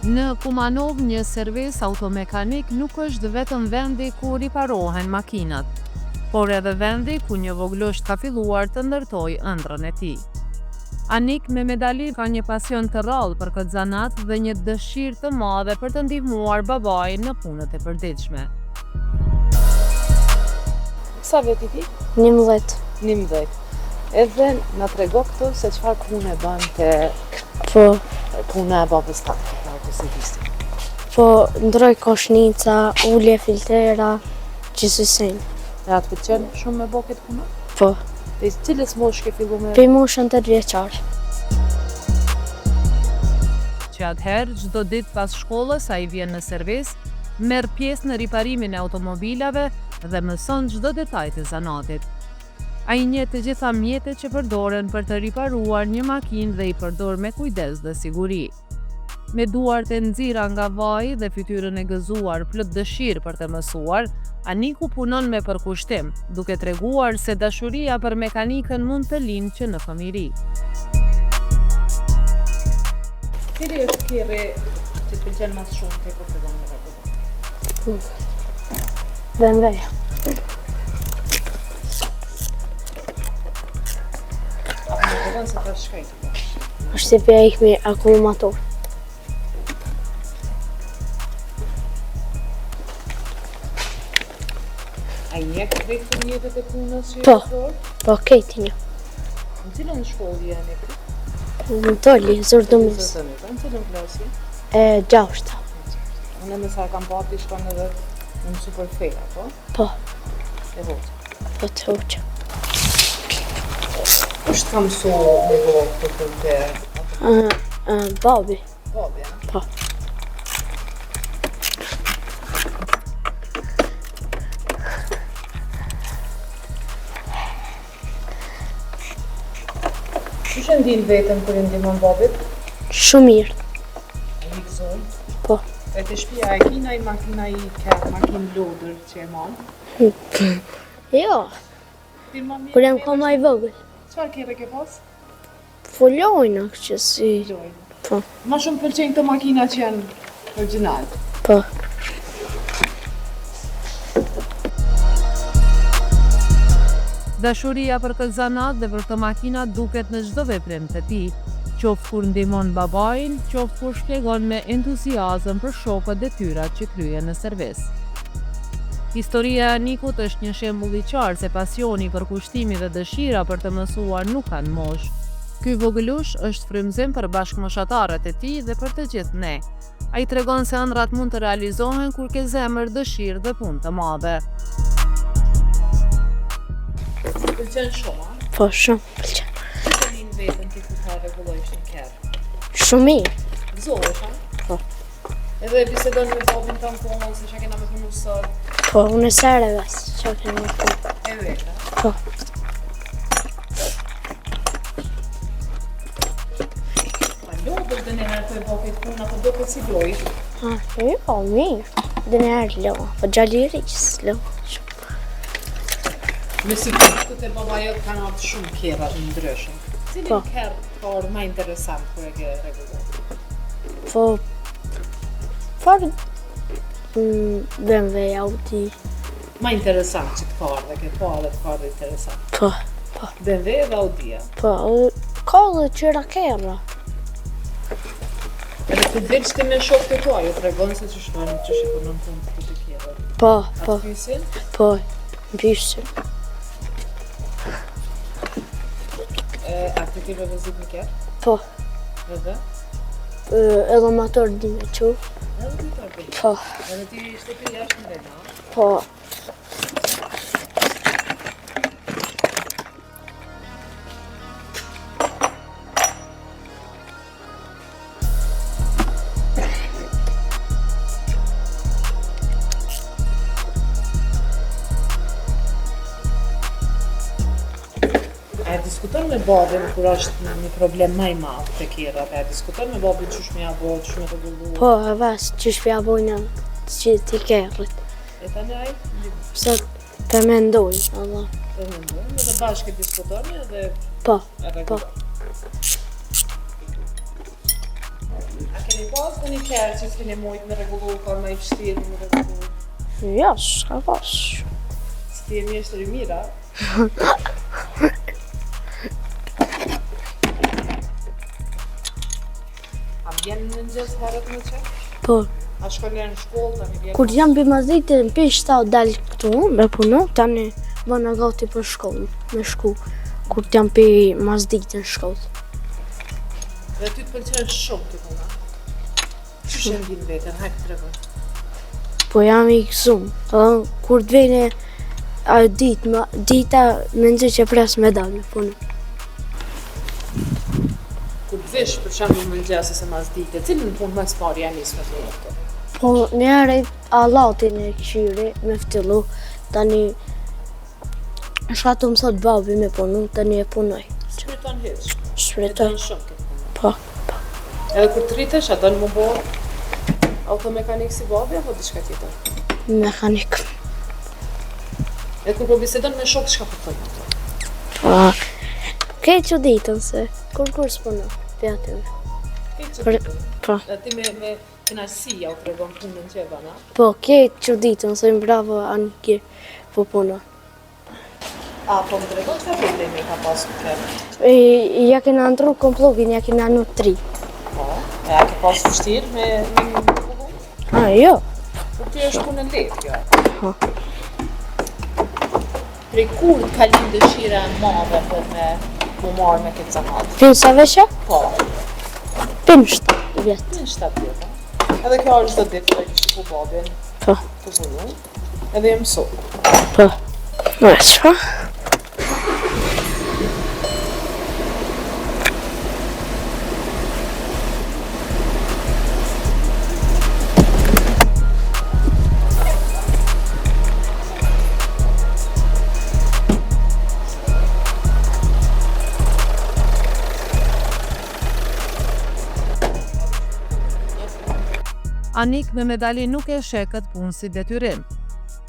Në Kumanov, një servis automekanik nuk është vetëm vendi ku riparohen makinat, por edhe vendi ku një voglush ka filluar të ndërtoj ëndrrën e tij. Anik Mehmedali ka një pasion të rrallë për këtë zanat dhe një dëshirë të madhe për të ndihmuar babain në punët e përditshme. Sa vjet i ti? 11. 11. Edhe na trego këtu se çfarë pune bante Po, puna e babës tande, autoservisti. po ndroj koshnica, ulje filtera, gjithsesi. E atë pëlqen shumë me bë këtë punë? Po, Te cilës moshë ke fillu me? për moshën 8 vjeçare. Që atëherë çdo ditë pas shkollës ai vjen në servis, merr pjesë në riparimin e automobilave dhe mëson çdo detaj të zanatit. Ai njeh të gjitha mjetet që përdoren për të riparuar një makinë dhe i përdor me kujdes dhe siguri. Me duart e nxira nga vaji dhe fytyrën e gëzuar plot dëshirë për të mësuar, Aniku punon me përkushtim, duke treguar se dashuria për mekanikën mund të lindë që në fëmijëri. Cili është kjerri që të pëlqen më shumë te kur fillon me rregull? BMW. Apo më tregon se ka shkajt. Është si pja ikmi akumulator. Ai njeh drejt mjetet e punës që Po. e përdor? Po, kejti një. Në cilën shkollë jeni këtu? Në toli, zurdumës. Në cilën klasi? E gjashta. Unë me sa kam pati shkon edhe në superfera, po? Po, E hoqë. po të hoqë. Kush ka mësu me bë këtë punë te Babi. babi, a? Po. Kush e ndin veten kur i ndihmon babit? Shumë mirë. Ai gëzon. Po. E të shtëpia e kina i makina i ka makinë lodër që e mam. Jo, Ti më mirë. kur jam ka ma i vogël. Çfarë kjerre ke pas? Folojnë që si. Lojnë. Po, Ma shumë pëlqejnë këto makina që janë origjinal. po. Dashuria për këtë zanat dhe për këtë makina duket në çdo veprim të tij, qoftë kur ndihmon babain, qoftë kur shpjegon me entuziazëm për shokët e tyrat që kryen në servis. Historia e Anikut është një shembull i qartë se pasioni, përkushtimi dhe dëshira për të mësuar nuk kanë moshë. Ky vogëlush është frymëzim për bashkëmoshatarët e tij dhe për të gjithë ne. Ai tregon se ëndrat mund të realizohen kur ke zemër, dëshirë dhe punë të madhe. Pëlqen shumë, a? Po, shumë pëlqen. Si të linë vetën ti kur ka rregullojsh një kjerë? Shumë mirë. Gëzohesh, a? Po. Edhe bisedon me babin tënë punën, se që kena me punu sot. Po, unë e sere ves, që kemi punë. E vetë, a? Po, Pa lodër dhe njëherë të e bëket punë, apo do këtë si dojsh. jo, mirë. Dhe në herë lo, po gjalliris, lo. Me si këtë e baba jotë kanë atë shumë kjerra të ndryshëm. Cilin Po. kjerë ka orë ma interesant kër e ke rregullon? Po, por BMW, Audi. Ma interesant që të ka dhe ke pa dhe të ka dhe interesant. Po, BMW dhe Audia. po, ka dhe qëra kera. Edhe të dilë që ti me shok të tua, jo të regonë se që shtonë që shikonon punë të të kjerë. Po, A po, të pysin? po, mbysin. A të ti rëvëzit në kjerë? Po, Edhe? edhe motor di me qu. Edhe të të të Po, Edhe ti ishte të jashtë në rena. po, A e diskuton me babin kur është një problem më i madh te kjerrat? A e diskuton me babin çush më ja bëu, çush më të vëllu? po, e ves që shpja bojnë që ti kerrit. E tani ai Se të mendoj, Allah. e mendojmë edhe bashkë diskutoni edhe Po, e po. rregulloni. A keni pas dhe një kërë që s'keni mujt me regullu, ka me I pështirë me regullu. Ja, s'ka pas. S'ti e mjeshtër I mira. A vjen në mëngjes herët në që? Po, A shkollë në shkollë, tani vjen... kur jam për mazditë në për 7 dalë këtu me punu, tani bëna gati për shkollë, me shku. Kur jam për mazditë në shkollë. Dhe ty të pëlqen shumë të puna. Që shenë din vetën, hajtë të regën. Po jam I kësum, kur të vene a dita me nëzë që pres me dalë me punu. Kur të vish, për shembull në mëngjes ose mas dite, cilën punë më së pari ja nis me punë këtu? Po njëre allatin e këshyri me ftillu, tani shka të mësot babi me punu, tani e punoj. Shpirton hiç. E Shpretoj. don shumë këtë punë. Po, Edhe kur të rritesh, a don më bo automekanik si babi apo diçka tjetër? mekanik. Edhe kur po bisedon me shok, çka po thonë ato? Po, ke që ditën se, kur s'punu, për aty. Ke që Për- ditën? Po, Dhe ti me kënaqësi ja u tregon punën që e bën, a? po, ke që ditën se bravo anë kje po punu. A, po më tregon çfarë problemi ka pasur këtë? Ja kena ndru komplogin, ja kena në 3. Po, e a ke pasur vështirë me punë? A, jo. Po ty është punë lehtë kjo. Po. Prej kur të ka lind dëshira e madhe për me më marrë me këtë zanat? Pinë sa veqa? Po, Pinë 7 vjetë. në 7 vjetë. Edhe kjo është çdo ditë që kishte ku babin Po, të punu. Edhe e mësoj. po. Në që? Anik me medali nuk e sheh këtë punë si detyrim.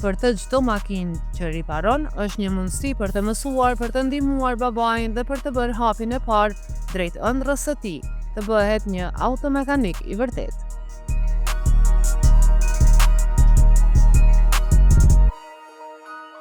Për të çdo makinë që riparon, është një mundësi për të mësuar, për të ndihmuar babain dhe për të bërë hapin e parë drejt ëndrrës së tij, të bëhet një automekanik I vërtetë.